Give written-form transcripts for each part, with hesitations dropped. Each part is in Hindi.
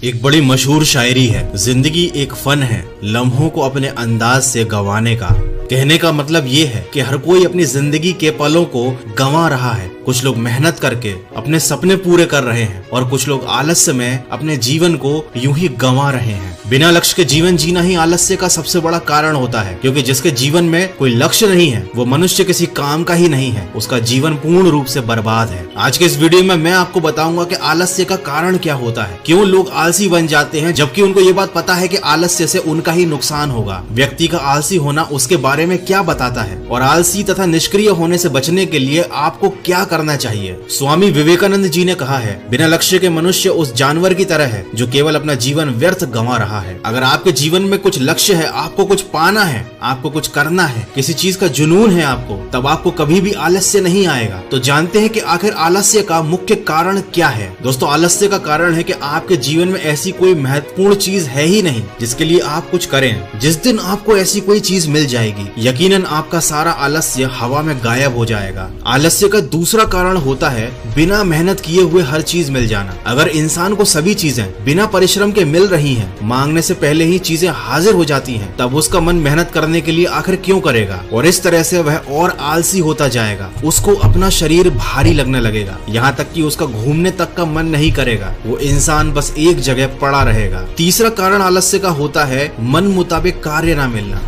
एक बड़ी मशहूर शायरी है, जिंदगी एक फन है लम्हों को अपने अंदाज से गंवाने का। कहने का मतलब ये है कि हर कोई अपनी जिंदगी के पलों को गंवा रहा है। कुछ लोग मेहनत करके अपने सपने पूरे कर रहे हैं और कुछ लोग आलस्य में अपने जीवन को यूं ही गंवा रहे हैं। बिना लक्ष्य के जीवन जीना ही आलस्य का सबसे बड़ा कारण होता है, क्योंकि जिसके जीवन में कोई लक्ष्य नहीं है वो मनुष्य किसी काम का ही नहीं है, उसका जीवन पूर्ण रूप से बर्बाद है। आज के इस वीडियो में मैं आपको बताऊंगा कि आलस्य का कारण क्या होता है, क्यों लोग आलसी बन जाते हैं जबकि उनको ये बात पता है कि आलस्य से उनका ही नुकसान होगा। व्यक्ति का आलसी होना उसके बारे में क्या बताता है और आलसी तथा निष्क्रिय होने से बचने के लिए आपको क्या करना चाहिए। स्वामी विवेकानंद जी ने कहा है, बिना लक्ष्य के मनुष्य उस जानवर की तरह है जो केवल अपना जीवन व्यर्थ गंवा रहा है। अगर आपके जीवन में कुछ लक्ष्य है, आपको कुछ पाना है, आपको कुछ करना है, किसी चीज का जुनून है आपको, तब आपको कभी भी आलस्य नहीं आएगा। तो जानते हैं कि आखिर आलस्य का मुख्य कारण क्या है। दोस्तों, आलस्य का कारण है कि आपके जीवन में ऐसी कोई महत्वपूर्ण चीज है ही नहीं जिसके लिए आप कुछ करें। जिस दिन आपको ऐसी कोई चीज मिल जाएगी, यकीनन आपका सारा आलस्य हवा में गायब हो जाएगा। आलस्य का दूसरा कारण होता है बिना मेहनत किए हुए हर चीज मिल जाना। अगर इंसान को सभी चीजें बिना परिश्रम के मिल रही हैं, मांगने से पहले ही चीजें हाजिर हो जाती हैं, तब उसका मन मेहनत करने के लिए आखिर क्यों करेगा। और इस तरह से वह और आलसी होता जाएगा। उसको अपना शरीर भारी लगने लगेगा, यहाँ तक कि उसका घूमने तक का मन नहीं करेगा। वो इंसान बस एक जगह पड़ा रहेगा। तीसरा कारण आलस्य का होता है मन मुताबिक कार्य न मिलना।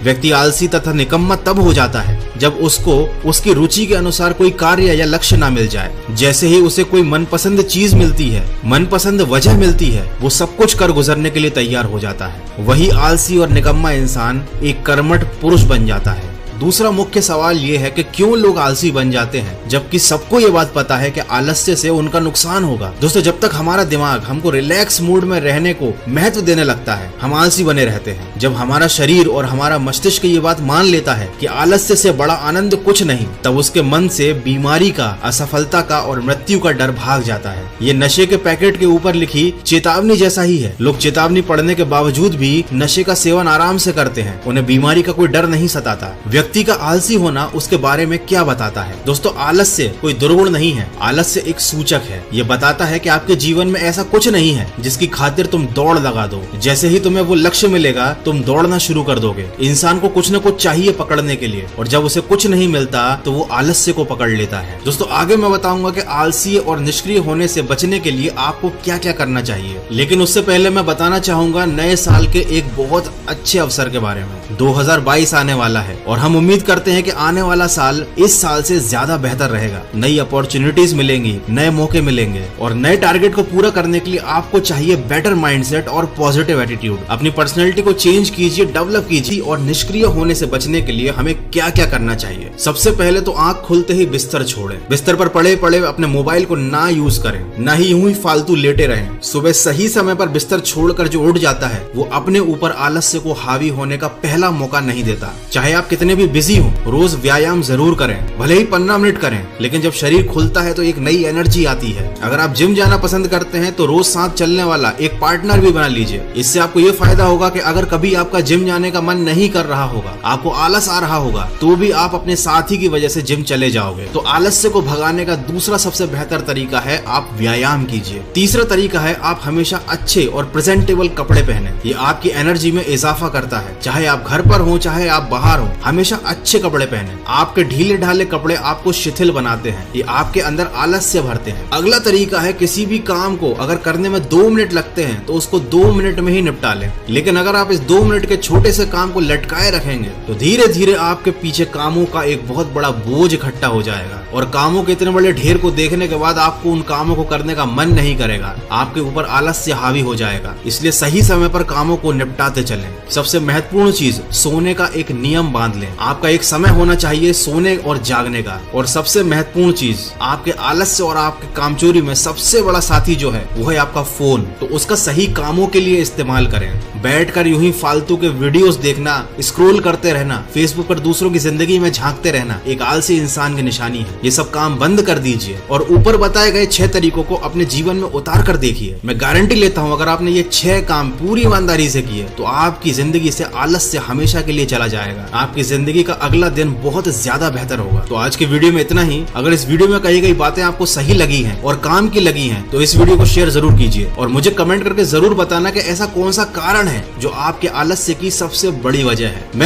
व्यक्ति आलसी तथा निकम्मा तब हो जाता है जब उसको उसकी रुचि के अनुसार कोई कार्य या लक्ष्य ना मिल जाए। जैसे ही उसे कोई मनपसंद चीज मिलती है, मनपसंद वजह मिलती है, वो सब कुछ कर गुजरने के लिए तैयार हो जाता है। वही आलसी और निकम्मा इंसान एक कर्मठ पुरुष बन जाता है। दूसरा मुख्य सवाल ये है कि क्यों लोग आलसी बन जाते हैं जबकि सबको ये बात पता है कि आलस्य से उनका नुकसान होगा। दोस्तों, जब तक हमारा दिमाग हमको रिलैक्स मूड में रहने को महत्व देने लगता है, हम आलसी बने रहते हैं। जब हमारा शरीर और हमारा मस्तिष्क ये बात मान लेता है कि आलस्य से बड़ा आनंद कुछ नहीं, तब उसके मन से बीमारी का, असफलता का और मृत्यु का डर भाग जाता है। ये नशे के पैकेट के ऊपर लिखी चेतावनी जैसा ही है। लोग चेतावनी पढ़ने के बावजूद भी नशे का सेवन आराम से करते हैं, उन्हें बीमारी का कोई डर नहीं सताता। व्यक्ति का आलसी होना उसके बारे में क्या बताता है। दोस्तों, आलस्य कोई दुर्गुण नहीं है, आलस्य एक सूचक है। ये बताता है कि आपके जीवन में ऐसा कुछ नहीं है जिसकी खातिर तुम दौड़ लगा दो। जैसे ही तुम्हें वो लक्ष्य मिलेगा, तुम दौड़ना शुरू कर दोगे। इंसान को कुछ न कुछ चाहिए पकड़ने के लिए, और जब उसे कुछ नहीं मिलता तो वो आलस्य को पकड़ लेता है। दोस्तों, आगे मैं बताऊंगा कि आलसी और निष्क्रिय होने से बचने के लिए आपको क्या क्या करना चाहिए, लेकिन उससे पहले मैं बताना चाहूंगा नए साल के एक बहुत अच्छे अवसर के बारे में। 2022 आने वाला है और हम उम्मीद करते हैं कि आने वाला साल इस साल से ज्यादा बेहतर रहेगा। नई अपॉर्चुनिटीज मिलेंगी, नए मौके मिलेंगे और नए टारगेट को पूरा करने के लिए आपको चाहिए बेटर माइंडसेट और पॉजिटिव एटीट्यूड। अपनी पर्सनैलिटी को चेंज कीजिए, डेवलप कीजिए। और निष्क्रिय होने से बचने के लिए हमें क्या क्या करना चाहिए। सबसे पहले तो आंख खुलते ही बिस्तर छोड़ें। बिस्तर पर पड़े पड़े अपने मोबाइल को ना यूज करें, ना ही यूं ही फालतू लेटे रहें। सुबह सही समय पर बिस्तर छोड़कर जो उठ जाता है वो अपने ऊपर आलस्य को हावी होने का पहला मौका नहीं देता। चाहे आप कितने भी बिजी हो, रोज व्यायाम जरूर करें, भले ही 15 मिनट करें, लेकिन जब शरीर खुलता है तो एक नई एनर्जी आती है। अगर आप जिम जाना पसंद करते हैं तो रोज साथ चलने वाला एक पार्टनर भी बना लीजिए। इससे आपको ये फायदा होगा कि अगर कभी आपका जिम जाने का मन नहीं कर रहा होगा, आपको आलस आ रहा होगा, तो भी आप अपने साथी की वजह से जिम चले जाओगे। तो आलस्य को भगाने का दूसरा सबसे बेहतर तरीका है आप व्यायाम कीजिए। तीसरा तरीका है आप हमेशा अच्छे और प्रेजेंटेबल कपड़े पहने। ये आपकी एनर्जी में इजाफा करता है। चाहे आप घर पर हो चाहे आप बाहर हो, हमेशा अच्छे कपड़े पहने। आपके ढीले ढाले कपड़े आपको शिथिल बनाते हैं, ये आपके अंदर आलस्य भरते हैं। अगला तरीका है किसी भी काम को अगर करने में 2 मिनट लगते हैं तो उसको 2 मिनट में ही निपटा लें। लेकिन अगर आप इस 2 मिनट के छोटे से काम को लटकाए रखेंगे तो धीरे धीरे आपके पीछे कामों का एक बहुत बड़ा बोझ इकट्ठा हो जाएगा और कामों के इतने बड़े ढेर को देखने के बाद आपको उन कामों को करने का मन नहीं करेगा। आपके ऊपर आलस्य हावी हो जाएगा। इसलिए सही समय पर कामों को निपटाते चलें। सबसे महत्वपूर्ण चीज, सोने का एक नियम बांध लें। आपका एक समय होना चाहिए सोने और जागने का। और सबसे महत्वपूर्ण चीज, आपके आलस्य और आपके कामचोरी में सबसे बड़ा साथी जो है वो है आपका फोन। तो उसका सही कामों के लिए इस्तेमाल करें। बैठकर यूं ही फालतू के वीडियोस देखना, स्क्रॉल करते रहना, फेसबुक पर दूसरों की जिंदगी में झांकते रहना एक आलसी इंसान की निशानी है। ये सब काम बंद कर दीजिए और ऊपर बताए गए 6 तरीकों को अपने जीवन में उतार कर देखिए। मैं गारंटी लेता हूँ अगर आपने ये 6 काम पूरी ईमानदारी से किए तो आपकी जिंदगी से आलस से हमेशा के लिए चला जाएगा। आपकी जिंदगी का अगला दिन बहुत ज्यादा बेहतर होगा। तो आज की वीडियो में इतना ही। अगर इस वीडियो में कही गई बातें आपको सही लगी हैं और काम की लगी हैं तो इस वीडियो को शेयर जरूर कीजिए और मुझे कमेंट करके जरूर बताना कि ऐसा कौन सा कारण है जो आपके आलस्य की सबसे बड़ी वजह है। मैं